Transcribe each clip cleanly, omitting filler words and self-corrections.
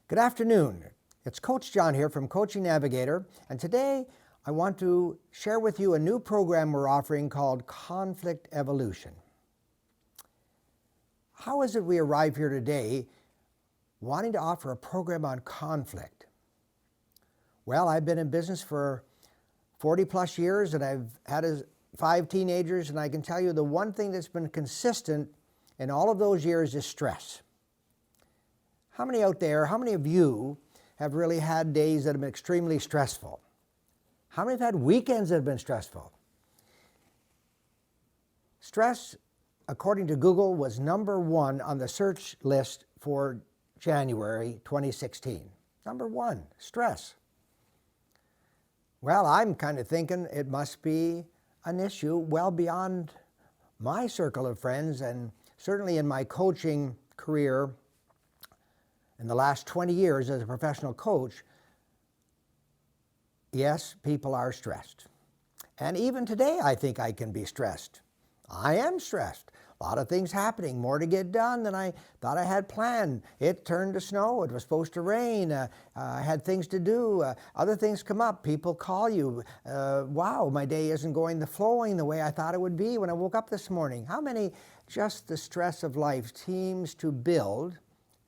Good afternoon. It's Coach John here from Coaching Navigator, and today I want to share with you a new program we're offering called Conflict Evolution. How is it we arrive here today wanting to offer a program on conflict? Well, I've been in business for 40 plus years and I've had 5 teenagers, and I can tell you the one thing that's been consistent in all of those years is stress. How many out there, how many of you have really had days that have been extremely stressful? How many have had weekends that have been stressful? Stress, according to Google, was number 1 on the search list for January 2016. Number 1, stress. Well, I'm kind of thinking it must be an issue well beyond my circle of friends, and certainly in my coaching career in the last 20 years as a professional coach. Yes, people are stressed. And even today I think I can be stressed. I am stressed. A lot of things happening, more to get done than I thought I had planned. It turned to snow, it was supposed to rain, I had things to do, other things come up, people call you, wow, my day isn't flowing the way I thought it would be when I woke up this morning. How many, just the stress of life seems to build,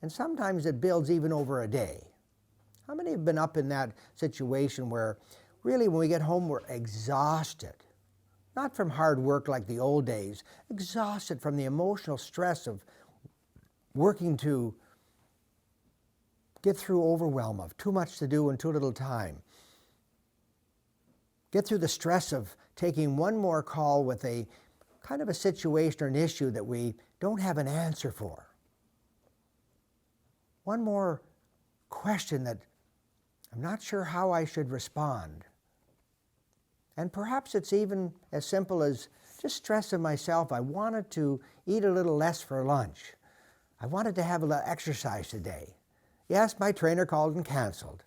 and sometimes it builds even over a day. How many have been up in that situation where really when we get home we're exhausted? Not from hard work like the old days, exhausted from the emotional stress of working to get through overwhelm of too much to do in too little time. Get through the stress of taking one more call with a kind of a situation or an issue that we don't have an answer for. One more question that I'm not sure how I should respond. And perhaps it's even as simple as just stress of myself. I wanted to eat a little less for lunch. I wanted to have a little exercise today. Yes, my trainer called and canceled.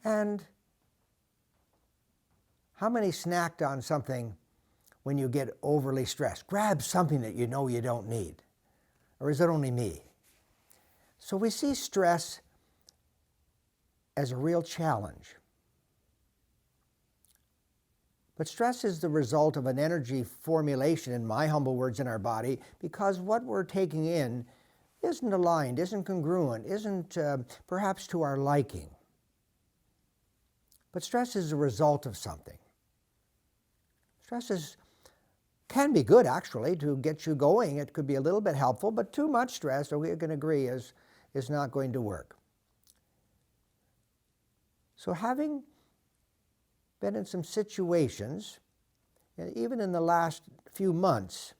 And how many snacked on something when you get overly stressed? Grab something that you know you don't need. Or is it only me? So we see stress as a real challenge. But stress is the result of an energy formulation, in my humble words, in our body, because what we're taking in isn't aligned, isn't congruent, isn't perhaps to our liking. But stress is a result of something. Stress can be good, actually, to get you going. It could be a little bit helpful, but too much stress, we can agree, is not going to work. So having been in some situations, even in the last few months,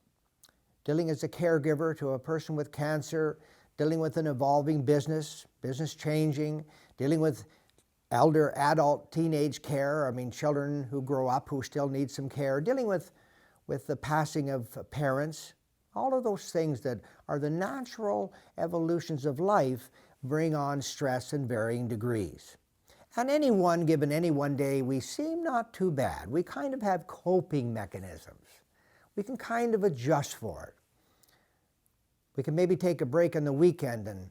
dealing as a caregiver to a person with cancer, dealing with an evolving business changing, dealing with elder, adult, teenage care, children who grow up who still need some care, dealing with the passing of parents, all of those things that are the natural evolutions of life bring on stress in varying degrees. And given any one day, we seem not too bad. We kind of have coping mechanisms. We can kind of adjust for it. We can maybe take a break on the weekend and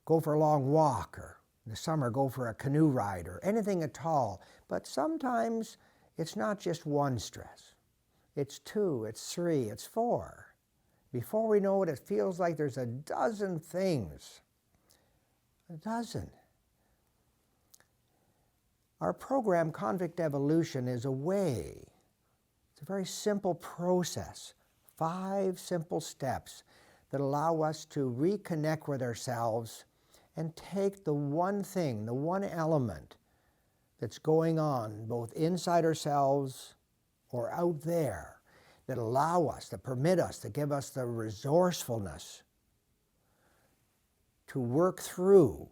go for a long walk, or in the summer go for a canoe ride, or anything at all. But sometimes it's not just one stress. It's 2, it's 3, it's 4. Before we know it, it feels like there's a dozen things. A dozen. Our program, Conflict Evolution, is a way. It's a very simple process. 5 simple steps that allow us to reconnect with ourselves and take the one thing, the one element that's going on both inside ourselves or out there that allow us, that permit us, that give us the resourcefulness to work through,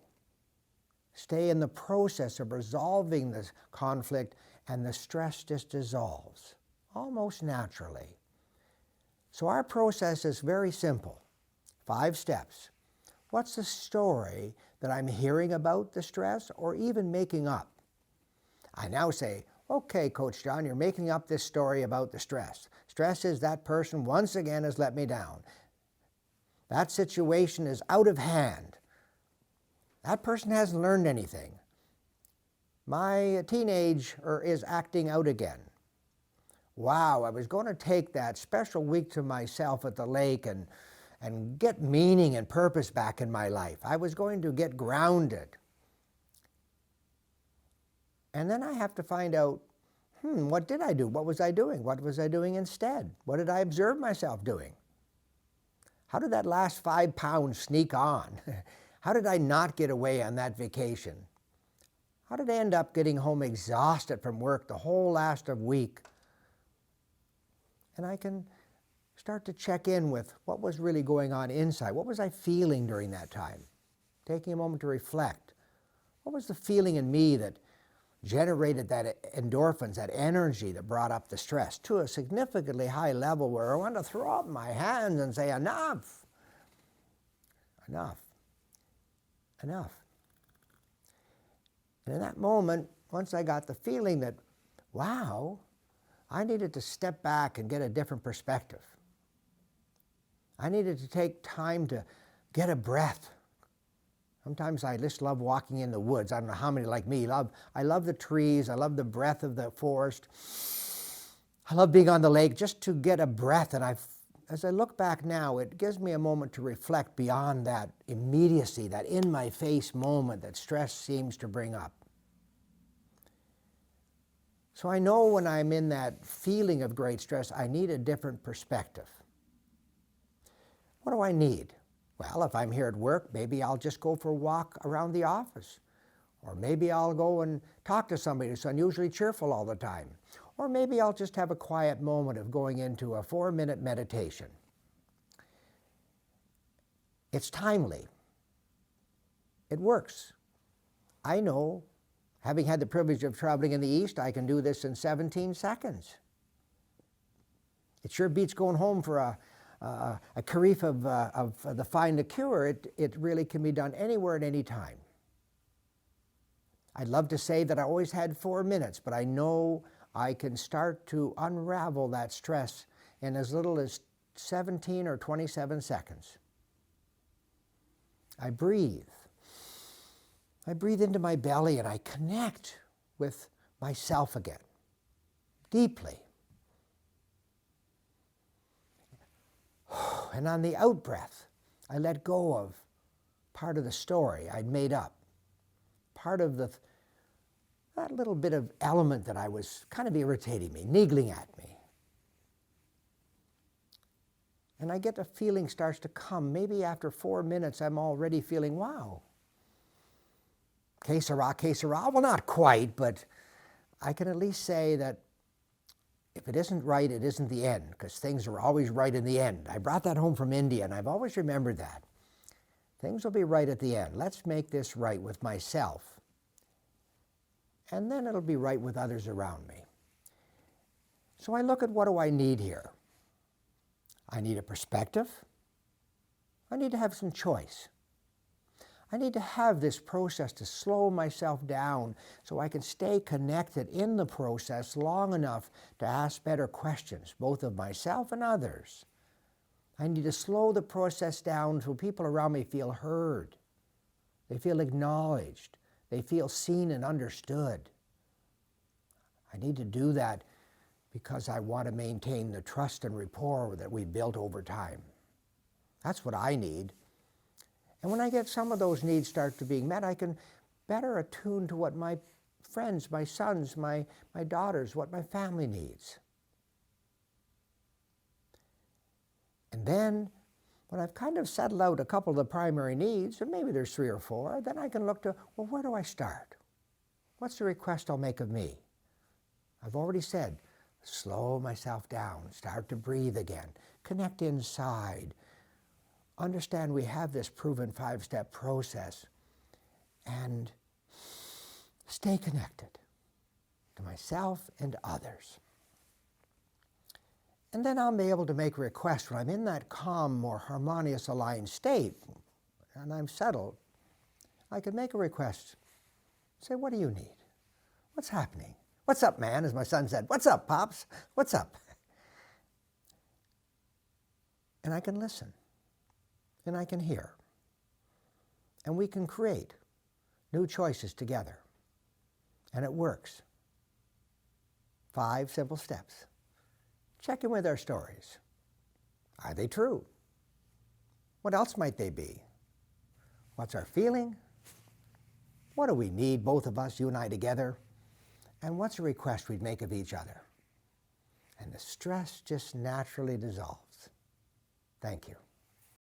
stay in the process of resolving this conflict, and the stress just dissolves, almost naturally. So our process is very simple. 5 steps. What's the story that I'm hearing about the stress or even making up? I now say, okay, Coach John, you're making up this story about the stress. Stress is that person once again has let me down. That situation is out of hand. That person hasn't learned anything. My teenager is acting out again. Wow, I was going to take that special week to myself at the lake and get meaning and purpose back in my life. I was going to get grounded. And then I have to find out, what did I do? What was I doing? What was I doing instead? What did I observe myself doing? How did that last 5 pounds sneak on? How did I not get away on that vacation? How did I end up getting home exhausted from work the whole last of week? And I can start to check in with what was really going on inside. What was I feeling during that time? Taking a moment to reflect. What was the feeling in me that generated that endorphins, that energy that brought up the stress to a significantly high level where I want to throw up my hands and say, enough, enough, enough. And in that moment, once I got the feeling that, wow, I needed to step back and get a different perspective. I needed to take time to get a breath. Sometimes I just love walking in the woods. I don't know how many like me. I love the trees. I love the breath of the forest. I love being on the lake just to get a breath. And as I look back now, it gives me a moment to reflect beyond that immediacy, that in-my-face moment that stress seems to bring up. So I know when I'm in that feeling of great stress, I need a different perspective. What do I need? Well, if I'm here at work, maybe I'll just go for a walk around the office. Or maybe I'll go and talk to somebody who's unusually cheerful all the time. Or maybe I'll just have a quiet moment of going into a 4-minute meditation. It's timely. It works. I know, having had the privilege of traveling in the East, I can do this in 17 seconds. It sure beats going home for a carafe of the fine liqueur. It really can be done anywhere at any time. I'd love to say that I always had 4 minutes, but I know I can start to unravel that stress in as little as 17 or 27 seconds. I breathe. I breathe into my belly and I connect with myself again, deeply. And on the out-breath, I let go of part of the story I'd made up, part of that little bit of element that I was kind of irritating me, niggling at me. And I get a feeling starts to come. Maybe after 4 minutes, I'm already feeling, wow. Que sera, que sera. Well, not quite, but I can at least say that if it isn't right, it isn't the end, because things are always right in the end. I brought that home from India, and I've always remembered that. Things will be right at the end. Let's make this right with myself. And then it'll be right with others around me. So I look at what do I need here? I need a perspective. I need to have some choice. I need to have this process to slow myself down so I can stay connected in the process long enough to ask better questions, both of myself and others. I need to slow the process down so people around me feel heard. They feel acknowledged. They feel seen and understood. I need to do that because I want to maintain the trust and rapport that we've built over time. That's what I need. And when I get some of those needs start to being met, I can better attune to what my friends, my sons, my daughters, what my family needs. And then, when I've kind of settled out a couple of the primary needs, and maybe there's 3 or 4, then I can look to, well, where do I start? What's the request I'll make of me? I've already said, slow myself down, start to breathe again, connect inside, understand we have this proven 5-step process, and stay connected to myself and others. And then I'll be able to make requests when I'm in that calm, more harmonious, aligned state, and I'm settled. I can make a request. Say, what do you need? What's happening? What's up, man, as my son said. What's up, Pops? What's up? And I can listen. And I can hear. And we can create new choices together. And it works. 5 simple steps. Check in with our stories. Are they true? What else might they be? What's our feeling? What do we need, both of us, you and I together? And what's a request we'd make of each other? And the stress just naturally dissolves. Thank you.